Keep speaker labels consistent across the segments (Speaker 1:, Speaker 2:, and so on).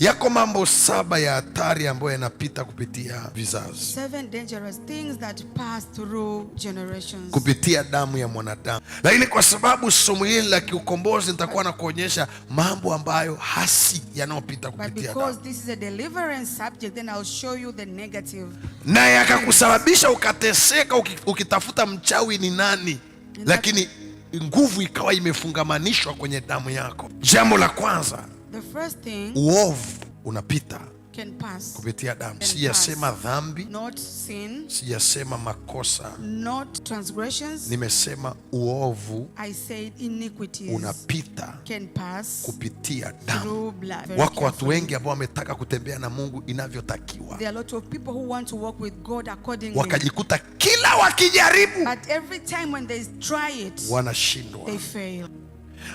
Speaker 1: Yako mambo 7 ya hatari ambayo yanapita kupitia vizazi.
Speaker 2: 7 dangerous things that pass through generations.
Speaker 1: Kupitia damu ya mwanadamu. Lakini kwa sababu somo hili la kiukombozi nitakuwa na kuonyesha mambo ambayo hasi yanayopita kupitia damu.
Speaker 2: But because this is a deliverance subject, then I'll show you the negative.
Speaker 1: Na yakakusababisha ukateseka ukitafuta mchawi ni nani. Lakini nguvu ikawa imefungamanishwa kwenye damu yako. Jambo la kwanza,
Speaker 2: the first thing,
Speaker 1: uovu unapita
Speaker 2: can pass
Speaker 1: kupitia damu. Sijasema dhambi,
Speaker 2: not sin,
Speaker 1: sijasema makosa,
Speaker 2: not transgressions.
Speaker 1: Nimesema uovu,
Speaker 2: I said iniquities,
Speaker 1: unapita
Speaker 2: can pass
Speaker 1: kupitia damu.
Speaker 2: through blood.
Speaker 1: Wako watu wengi ambao wametaka kutembea na Mungu inavyotakiwa,
Speaker 2: There are a lot of people who want to walk with God accordingly,
Speaker 1: wakajikuta kila wakijaribu,
Speaker 2: but every time when they try it,
Speaker 1: wanashindwa.
Speaker 2: they fail.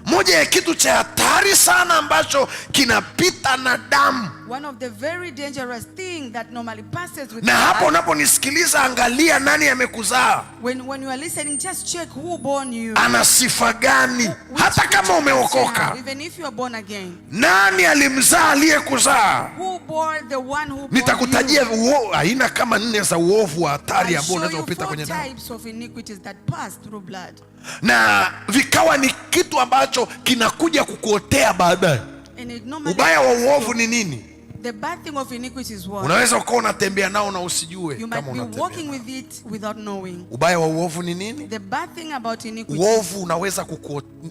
Speaker 1: Moja ya kitu cha hatari sana ambacho kinapita na damu.
Speaker 2: One of the very dangerous thing that normally passes with
Speaker 1: Na hapo
Speaker 2: blood.
Speaker 1: unaponisikiliza, angalia nani amekuzaa.
Speaker 2: When you are listening, just check who born you.
Speaker 1: Ana sifa gani? Hata kama umeokoka,
Speaker 2: Even if you are born again.
Speaker 1: nani alimzaa aliyekuzaa?
Speaker 2: Who bore the one who born
Speaker 1: Nitakutajia
Speaker 2: you?
Speaker 1: aina kama 4 za uovu wa hatari
Speaker 2: I'll
Speaker 1: ambao
Speaker 2: show
Speaker 1: unaweza
Speaker 2: you
Speaker 1: kupita
Speaker 2: 4
Speaker 1: kwenye damu.
Speaker 2: types of iniquities that pass through blood.
Speaker 1: Na vikawa ni kitu ambacho kinakuja kukuotea baadaye.
Speaker 2: And it normally,
Speaker 1: Ubaya wa uovu ni nini?
Speaker 2: the bad thing of iniquity is what?
Speaker 1: Unaweza ukawa unatembea nao na usijue
Speaker 2: You
Speaker 1: kama
Speaker 2: might be
Speaker 1: unatembea
Speaker 2: walking
Speaker 1: nao.
Speaker 2: with it without knowing.
Speaker 1: Ubaya wa uovu ni nini?
Speaker 2: The bad thing about iniquity,
Speaker 1: Uovu unaweza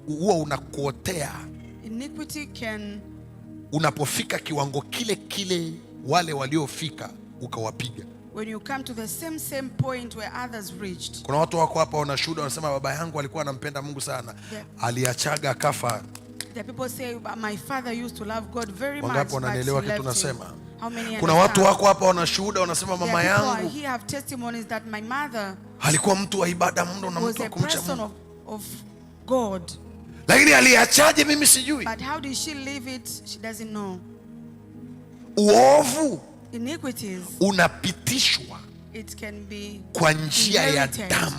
Speaker 1: huwa unakuotea
Speaker 2: iniquity can,
Speaker 1: unapofika kiwango kile kile wale waliofika ukawapiga.
Speaker 2: when you come to the same point where others reached.
Speaker 1: Kuna watu wako hapa wanashuhuda, wanasema baba yangu alikuwa anampenda Mungu sana, aliachaga akafa.
Speaker 2: The people say my father used to love God very much.
Speaker 1: Wangapi wananielewa
Speaker 2: but he
Speaker 1: kitu
Speaker 2: left him.
Speaker 1: nasema?
Speaker 2: How many
Speaker 1: Kuna watu wako hapa wanashuhuda, wanasema mama yangu
Speaker 2: he have testimonies that my mother
Speaker 1: alikuwa mtu wa ibada mno na
Speaker 2: was
Speaker 1: mtu wa
Speaker 2: a
Speaker 1: kumcha
Speaker 2: person
Speaker 1: Mungu.
Speaker 2: of God.
Speaker 1: Lakini aliachaje mimi sijui.
Speaker 2: But how did she live it? She doesn't know.
Speaker 1: Uovu
Speaker 2: Iniquities,
Speaker 1: unapitishwa
Speaker 2: it can be
Speaker 1: kwa njia ya
Speaker 2: inherited
Speaker 1: damu.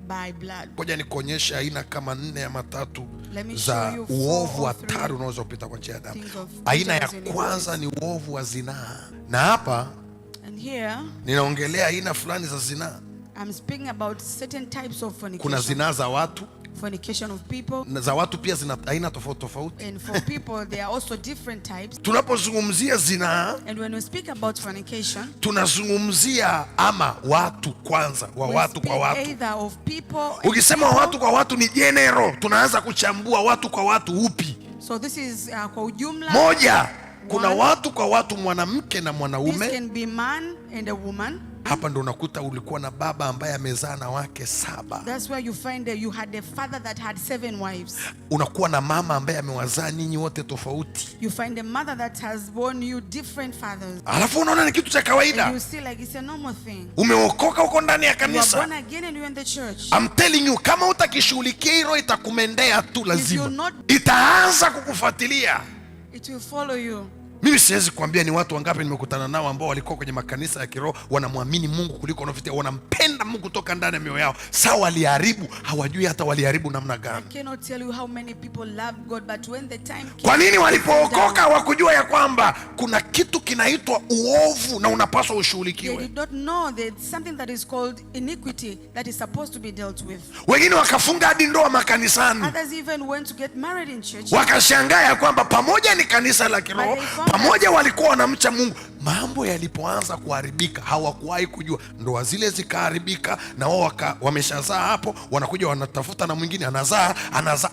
Speaker 2: by blood.
Speaker 1: Ngoja nikuonyeshe aina kama 4 ama 3
Speaker 2: Let me show
Speaker 1: za
Speaker 2: you 4
Speaker 1: uovu
Speaker 2: or
Speaker 1: hatari
Speaker 2: 3
Speaker 1: unaweza kupita kwa njia ya damu.
Speaker 2: things of
Speaker 1: Aina ya
Speaker 2: dangerous
Speaker 1: kwanza ni uovu wa zinaa. Na hapa
Speaker 2: And here
Speaker 1: ninaongelea aina fulani za zinaa.
Speaker 2: I'm speaking about certain types of
Speaker 1: Kuna
Speaker 2: fornication.
Speaker 1: zinaa za watu,
Speaker 2: Fornication of people.
Speaker 1: na za watu pia zina aina tofauti tofauti.
Speaker 2: And for people, there are also different types.
Speaker 1: Tunapozungumzia zinaa,
Speaker 2: And when we speak about fornication,
Speaker 1: tunazungumzia ama watu kwanza, wa
Speaker 2: we
Speaker 1: watu
Speaker 2: speak
Speaker 1: kwa watu.
Speaker 2: either of people and
Speaker 1: Ukisema
Speaker 2: people.
Speaker 1: watu kwa watu ni general, tunaanza kuchambua watu kwa watu upi.
Speaker 2: So this is kwa ujumla.
Speaker 1: Moja, kuna
Speaker 2: One.
Speaker 1: watu kwa watu, mwanamke na
Speaker 2: This
Speaker 1: mwanaume.
Speaker 2: can be man and a woman.
Speaker 1: Hapa ndo unakuta ulikuwa na baba ambaye amezaa na wake 7.
Speaker 2: That's where you find that you had a father that had 7 wives.
Speaker 1: Unakuwa na mama ambaye amewazaa ninyi wote tofauti.
Speaker 2: You find a mother that has born you different fathers.
Speaker 1: Alafu unaona ni kitu cha
Speaker 2: And
Speaker 1: kawaida.
Speaker 2: you see like it's a normal thing.
Speaker 1: Umeokoka huko ndani ya
Speaker 2: You are
Speaker 1: kanisa.
Speaker 2: born again and you're in the church.
Speaker 1: I'm telling you, kama utakishughulikia hilo itakumendea tu, lazima
Speaker 2: not-
Speaker 1: itaanza kukufuatilia.
Speaker 2: It will follow you.
Speaker 1: Mimi siwezi kuambia ni watu wangapi nimekutana nao ambao walikuwa kwenye makanisa ya kiroho, wanamwamini Mungu kuliko wanafikia, wanampenda Mungu kutoka ndani ya mioyo yao. Sawa, waliharibu, hawajui hata waliharibu namna
Speaker 2: I
Speaker 1: gani.
Speaker 2: cannot tell you how many people love God, but when the time came,
Speaker 1: Kwa nini walipookoka hawakujua ya kwamba kuna kitu kinaitwa uovu na unapaswa
Speaker 2: they
Speaker 1: ushughulikiwe?
Speaker 2: did not know that something that is called iniquity that is supposed to be dealt with.
Speaker 1: Wengine wakafunga hadi ndoa makanisani,
Speaker 2: Others even went to get married in church.
Speaker 1: wakashangaa ya kwamba pamoja ni kanisa la kiroho, pamoja walikuwa wanamcha Mungu, mambo yalipoanza kuharibika hawakuwahi kujua, ndoa zile zikaharibika, na wao wameshazaa hapo, wanakuja wanatafuta na mwingine anazaa,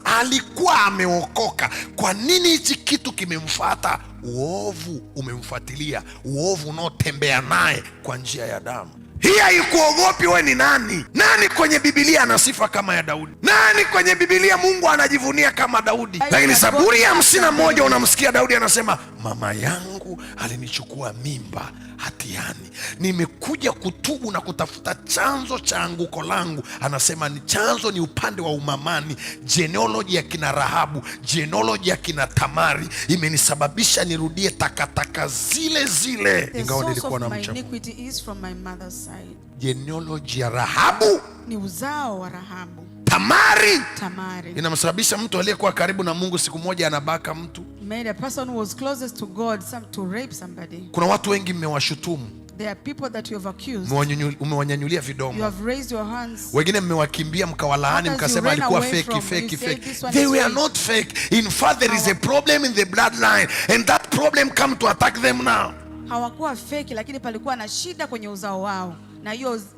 Speaker 1: alikuwa ameokoka. Kwa nini hichi kitu kimemfuata? Uovu umemfuatilia, uovu unaotembea naye kwa njia ya damu. Hii haikuogopi wewe ni nani. Nani kwenye Biblia ana sifa kama ya Daudi? Nani kwenye Biblia Mungu anajivunia kama Daudi? Lakini Zaburi ya 51 unamsikia Daudi anasema, mama yangu alinichukua mimba hatiani, nimekuja kutubu na kutafuta chanzo cha anguko langu. Anasema ni chanzo ni upande wa umamani. Genealogy ya kina Rahabu, genealogy ya kina Tamari imenisababisha nirudie takataka zile zile, ingawa nilikuwa na mcha.
Speaker 2: Iniquity is from my mother's side.
Speaker 1: Genealogy ya Rahabu,
Speaker 2: Ni uzao wa Rahabu.
Speaker 1: Tamari
Speaker 2: Tamari
Speaker 1: inamsababisha mtu aliyekuwa karibu na Mungu siku moja anabaka mtu.
Speaker 2: made a person who was closest to God to rape somebody.
Speaker 1: Kuna watu wengi mmewashutumu.
Speaker 2: There are people that you have accused.
Speaker 1: Umewanyanyulia
Speaker 2: You
Speaker 1: vidomo.
Speaker 2: have raised your hands.
Speaker 1: Wengine mmewakimbia mkawalaani mkasema alikuwa fake.
Speaker 2: They
Speaker 1: They were not fake. In fact, there is a problem in the bloodline and that problem come to attack them now.
Speaker 2: Hawakuwa fake, lakini palikuwa na shida kwenye uzao wao, na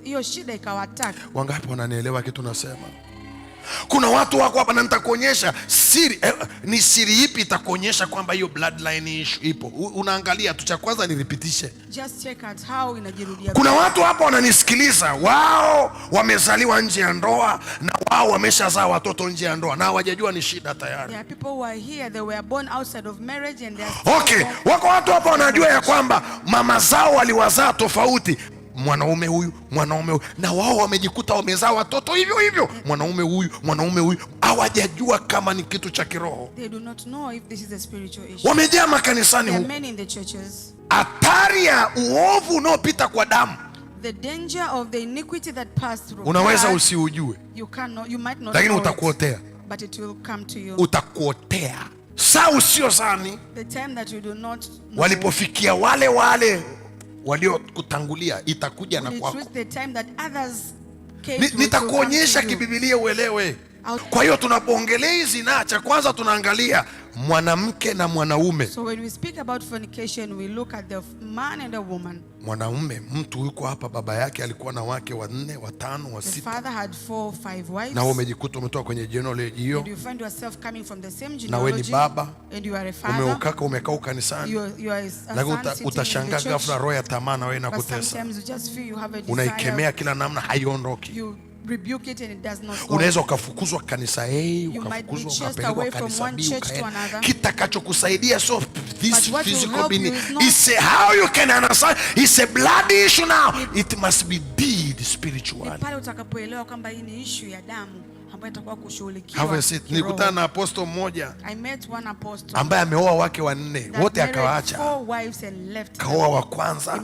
Speaker 2: hiyo shida ikawataka.
Speaker 1: Wangapi wananielewa kitu nasema? Kuna watu wako hapa na nitakuonyesha siri. Ni siri ipi itakuonyesha kwamba hiyo bloodline issue ipo? Unaangalia tu, cha kwanza nilipitishe.
Speaker 2: Just check out how inajirudia.
Speaker 1: Kuna watu hapa wananisikiliza, wao wamezaliwa nje ya ndoa na wao wameshazaa watoto nje ya ndoa na hawajajua ni shida tayari.
Speaker 2: There are people who are here, they were born outside of marriage and they are
Speaker 1: Okay, wako watu hapa wanajua ya kwamba mama zao waliwazaa tofauti. Mwanaume huyu na wao wamejikuta wamezaa watoto hivyo hivyo, mwanaume huyu, hawajajua kama ni kitu cha kiroho.
Speaker 2: They do not know if this is a spiritual issue.
Speaker 1: Wamejaa makanisani huko.
Speaker 2: Many in the churches.
Speaker 1: Hatari ya uovu unaopita kwa damu,
Speaker 2: The danger of the iniquity that passed through.
Speaker 1: Unaweza usiujue,
Speaker 2: you might not,
Speaker 1: lakini
Speaker 2: know
Speaker 1: utakuotea.
Speaker 2: it, but it will come to you.
Speaker 1: Utakuotea. Saa usiozani,
Speaker 2: The time that you do not know,
Speaker 1: walipofikia wale waliokutangulia, itakuja na kwako. Nitakuonyesha kibibilia uelewe. Kwa hiyo tunapoongelea hizi na cha kwanza tunaangalia mwanamke na mwanaume.
Speaker 2: So when we speak about fornication, we look at the man and the woman.
Speaker 1: Mwanaume, mtu yuko hapa, baba yake alikuwa na wake 4, 5, 6.
Speaker 2: The father had 4 or 5 wives.
Speaker 1: Na wewe umejikuta umetoka kwenye genealogy hiyo.
Speaker 2: And you find yourself coming from the same genealogy.
Speaker 1: Na wewe ni baba.
Speaker 2: And you are a father.
Speaker 1: Umekaa kanisani.
Speaker 2: You are a son,
Speaker 1: utashangaa ghafla roho ya tamaa na wewe inakutesa.
Speaker 2: Sometimes you just feel you have a desire.
Speaker 1: Unaikemea kila namna, haiondoki.
Speaker 2: Rebuke it and it does not go.
Speaker 1: Unaweza ukafukuzwa kanisa A, ukafukuzwa ukapelekwa kanisa B, kitakachokusaidia so this physical being is how you can understand it's a blood issue now. It must be deed spiritually.
Speaker 2: Ni pale utakapoelewa kwamba hii ni issue ya damu ambayo itakuwa kushughulikiwa.
Speaker 1: Nilikutana na apostle mmoja ambaye ameoa wake 4 wote akawaacha. Kaoa wa kwanza,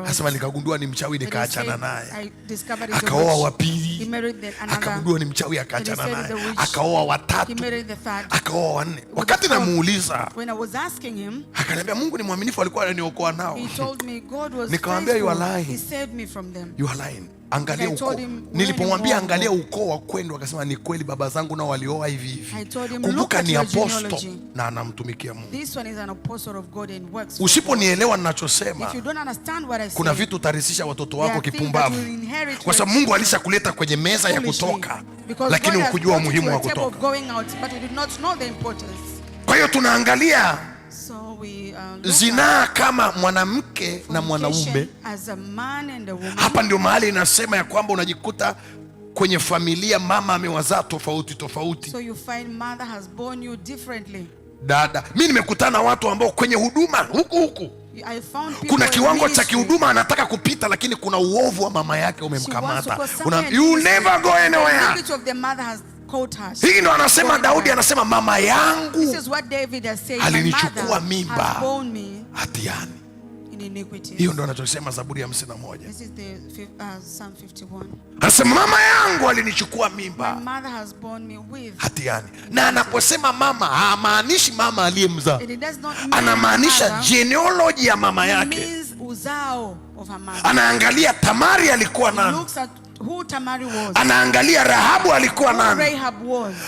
Speaker 1: nasema nikagundua ni mchawi nikaachana naye. Akaoa wa pili, akagundua ni mchawi akaachana naye. Akaoa wa 3, akaoa wa 4. Wakati namuuliza, akaniambia Mungu ni mwaminifu, alikuwa ananiokoa nao. Nikamwambia you are lying. You are lying. Angalia ukoo. Nilipomwambia angalia ukoo wa kwenu, akasema ni kweli baba zangu nao walioa hivi hivi. Kumbuka ni apostle na anamtumikia Mungu. Usiponielewa ninachosema, kuna vitu utarisisha watoto wako kipumbavu, kwa sababu Mungu alishakuleta kwenye meza ya kutoka, lakini hukujua umuhimu wa kutoka. Kwa hiyo tunaangalia zinaa kama mwanamke na mwanaume. Hapa ndio mahali inasema ya kwamba unajikuta kwenye familia mama amewazaa tofauti tofauti.
Speaker 2: So you find mother has born you differently.
Speaker 1: Dada, mimi nimekutana na watu ambao kwenye huduma huku kuna kiwango cha kihuduma anataka kupita, lakini kuna uovu wa mama yake umemkamata. You never go anywhere. Hii ndo anasema Daudi, anasema mama yangu alinichukua mimba hatiani. Hiyo ndo anachosema Zaburi ya 51. Anasema mama yangu alinichukua mimba hatiani. Na anaposema mama, hamaanishi mama aliyemzaa, anamaanisha genealogy ya mama yake. Anaangalia Tamari alikuwa nani,
Speaker 2: who Tamari was.
Speaker 1: Anaangalia Rahabu alikuwa nani.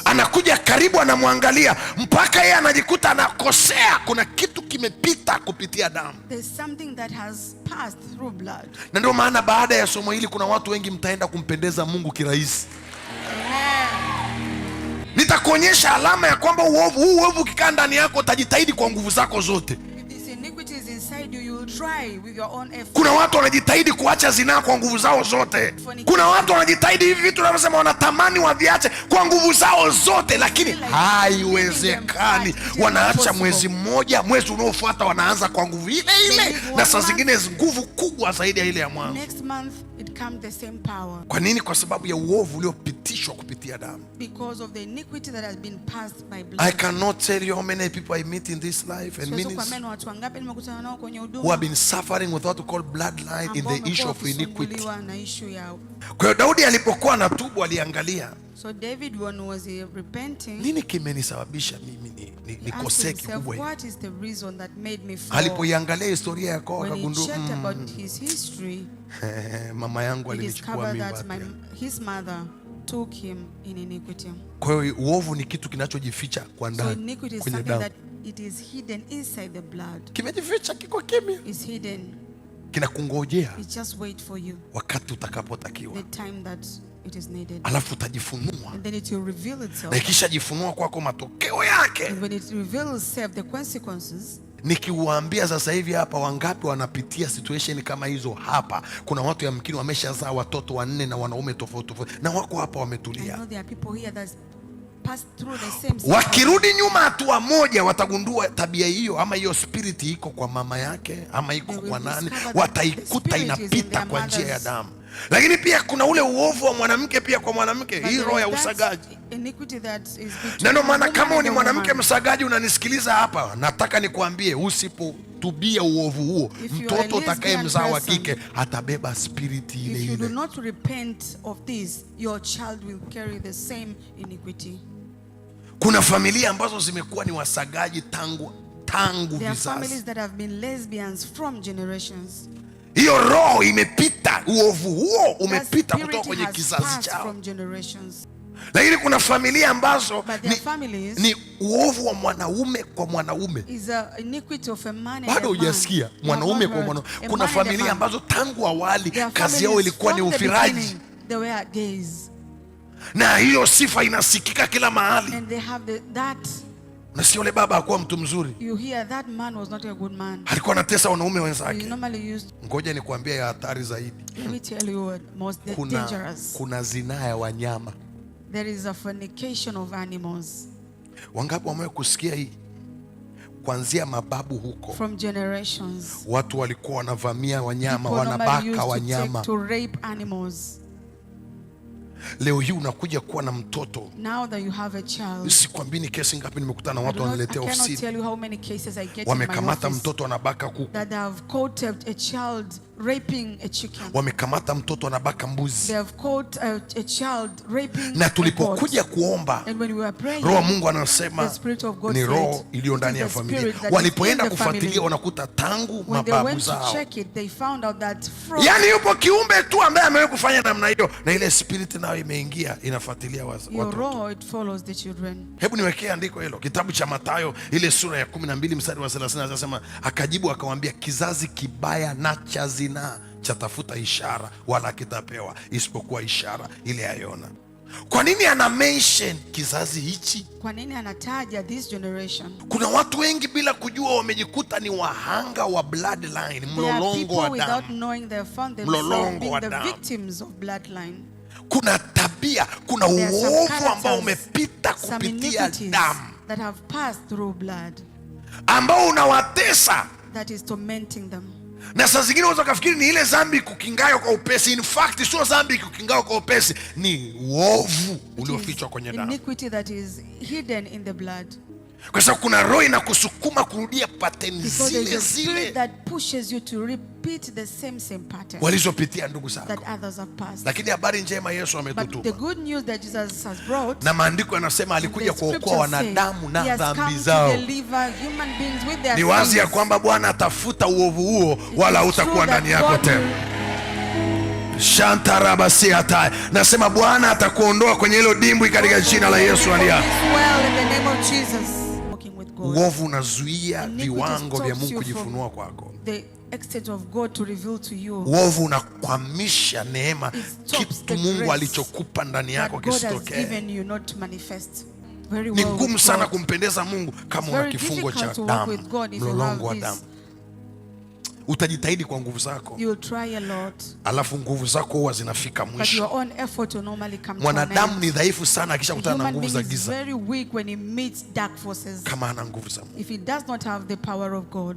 Speaker 1: Anakuja karibu, anamwangalia mpaka yeye anajikuta anakosea. Kuna kitu kimepita kupitia damu.
Speaker 2: There's something that has passed through blood.
Speaker 1: Na ndio maana baada ya somo hili kuna watu wengi mtaenda kumpendeza Mungu kirahisi. Nitakuonyesha alama ya kwamba uovu ukikaa ndani yako utajitahidi kwa nguvu zako zote. Kuna watu wanajitahidi kuacha zinaa kwa nguvu zao zote. Kuna watu wanajitahidi hivi vitu wanavyosema wanatamani waviache kwa nguvu zao zote, lakini haiwezekani. Wanaacha mwezi mmoja, mwezi unaofuata wanaanza kwa nguvu ile ile, na saa zingine nguvu kubwa zaidi ya ile ya mwanzo. Kwa nini? Kwa sababu ya uovu uliopitishwa kupitia damu. I cannot tell you how many people I meet in this life and ministry who have been suffering with what we call bloodline in the issue of iniquity. Kwa hiyo Daudi alipokuwa anatubu aliangalia,
Speaker 2: so David, when was he repenting,
Speaker 1: nini kimenisababisha mimi nikosee kikubwa hivi?
Speaker 2: What is the reason that made me fall?
Speaker 1: Alipoiangalia historia yake akagundua
Speaker 2: about his history,
Speaker 1: mama yangu alinichukua mimba.
Speaker 2: His mother took him in iniquity.
Speaker 1: Kwa hiyo uovu ni kitu kinachojificha kwa ndani.
Speaker 2: So iniquity is something that it is hidden inside the blood.
Speaker 1: Kimejificha, kiko kimya.
Speaker 2: Is hidden.
Speaker 1: Kinakungojea.
Speaker 2: It just wait for you.
Speaker 1: Wakati utakapotakiwa.
Speaker 2: The time that it is needed.
Speaker 1: Alafu utajifunua.
Speaker 2: And then it will reveal itself.
Speaker 1: Na ikishajifunua kwako matokeo yake.
Speaker 2: And when it reveals itself, the consequences.
Speaker 1: Nikiwaambia sasa hivi hapa, wangapi wanapitia situation kama hizo hapa? Kuna watu yamkini wameshazaa watoto 4 na wanaume tofauti tofauti, na wako hapa wametulia.
Speaker 2: I know there are people here that pass through the same.
Speaker 1: Wakirudi nyuma hatua moja, watagundua tabia hiyo ama hiyo spirit iko kwa mama yake ama iko kwa nani, wataikuta inapita kwa njia ya damu. Lakini pia kuna ule uovu wa mwanamke pia kwa mwanamke, hii roho ya usagaji. Na ndio maana kama ni mwanamke msagaji unanisikiliza hapa, nataka nikwambie, usipotubia uovu huo, mtoto utakaye mzaa wa kike atabeba spirit ile ile.
Speaker 2: If you do not repent of this, your child will carry the same iniquity.
Speaker 1: Kuna familia ambazo zimekuwa ni wasagaji tangu vizazi.
Speaker 2: There are families that have been lesbians from generations.
Speaker 1: Hiyo roho imepita, uovu huo umepita kutoka kwenye kizazi chao. Lakini kuna familia ambazo ni uovu wa mwanaume kwa mwanaume. Bado hujasikia mwanaume kwa mwanaume. Kuna familia ambazo tangu awali kazi yao ilikuwa ni ufiraji. Na hiyo sifa inasikika kila mahali. Na si yule baba hakuwa mtu mzuri.
Speaker 2: You hear that man was not a good man.
Speaker 1: Alikuwa anatesa wanaume wenzake.
Speaker 2: Used...
Speaker 1: Ngoja nikwambie ya hatari zaidi.
Speaker 2: Let me tell you what most dangerous.
Speaker 1: Kuna zinaa ya wanyama.
Speaker 2: There is a fornication of animals.
Speaker 1: Wangapi wamewahi kusikia hii? Kuanzia mababu huko.
Speaker 2: From generations.
Speaker 1: Watu walikuwa wanavamia wanyama, wanabaka wanyama.
Speaker 2: To rape animals.
Speaker 1: Leo hii unakuja kuwa na mtoto.
Speaker 2: Now that you have a child.
Speaker 1: Sikwambii ni kesi ngapi nimekutana na watu wanaletea ofisini.
Speaker 2: I cannot tell you how many cases I get in my office.
Speaker 1: Wamekamata mtoto anabaka kuku.
Speaker 2: That have caught a child raping a chicken.
Speaker 1: Wamekamata mtoto anabaka mbuzi.
Speaker 2: They have caught a child raping.
Speaker 1: Na tulipokuja kuomba,
Speaker 2: and when we were praying,
Speaker 1: Roho wa Mungu anasema ni roho iliyo ndani ya familia. Walipoenda kufuatilia wanakuta tangu mababu zao. Yani yupo kiumbe tu ambaye amewahi kufanya namna hiyo, na ile spirit nayo imeingia inafuatilia watoto. Hebu niwekee andiko hilo, kitabu cha Mathayo ile sura ya 12 mstari wa 30, anasema akajibu akamwambia, kizazi kibaya na cha zinaa chatafuta ishara, wala kitapewa isipokuwa ishara ile ya Yona. Kwa nini ana mention kizazi hichi?
Speaker 2: Kwa nini anataja this generation?
Speaker 1: Kuna watu wengi bila kujua wamejikuta ni wahanga wa bloodline, mlolongo wa damu. Mlolongo wa damu. Kuna tabia, kuna uovu ambao umepita kupitia damu,
Speaker 2: that have passed through blood,
Speaker 1: ambao unawatesa,
Speaker 2: that is tormenting them.
Speaker 1: Na saa zingine unaweza kufikiri ni ile dhambi kukingayo kwa upesi. In fact, sio dhambi kukingayo kwa upesi, ni uovu uliofichwa kwenye damu.
Speaker 2: Iniquity that is hidden in the blood.
Speaker 1: Kwa sababu kuna roho inakusukuma kurudia pattern zile zile
Speaker 2: that pushes you to repeat the same pattern
Speaker 1: walizopitia ndugu zako.
Speaker 2: That others have passed.
Speaker 1: Lakini habari njema Yesu ametutuma.
Speaker 2: But the good news that Jesus has brought,
Speaker 1: na maandiko yanasema alikuja kuokoa wanadamu na dhambi zao. Ni wazi ya kwamba Bwana atafuta uovu huo, wala utakuwa ndani yako tena. Shantarabasiata, nasema Bwana atakuondoa kwenye hilo dimbwi katika jina la Yesu aliye. Uovu unazuia viwango vya Mungu kujifunua kwako. Uovu unakwamisha neema, kitu Mungu alichokupa ndani yako kisitokee. Ni ngumu sana kumpendeza Mungu kama una kifungo cha damu, mlolongo wa damu. Utajitahidi kwa nguvu zako.
Speaker 2: You will try a lot.
Speaker 1: Alafu nguvu zako huwa zinafika mwisho.
Speaker 2: But your own effort will normally come to an end.
Speaker 1: Mwanadamu ni dhaifu sana akishakutana na nguvu za giza.
Speaker 2: Very weak when he meets dark forces.
Speaker 1: Kama ana nguvu za Mungu.
Speaker 2: If he does not have the power of God.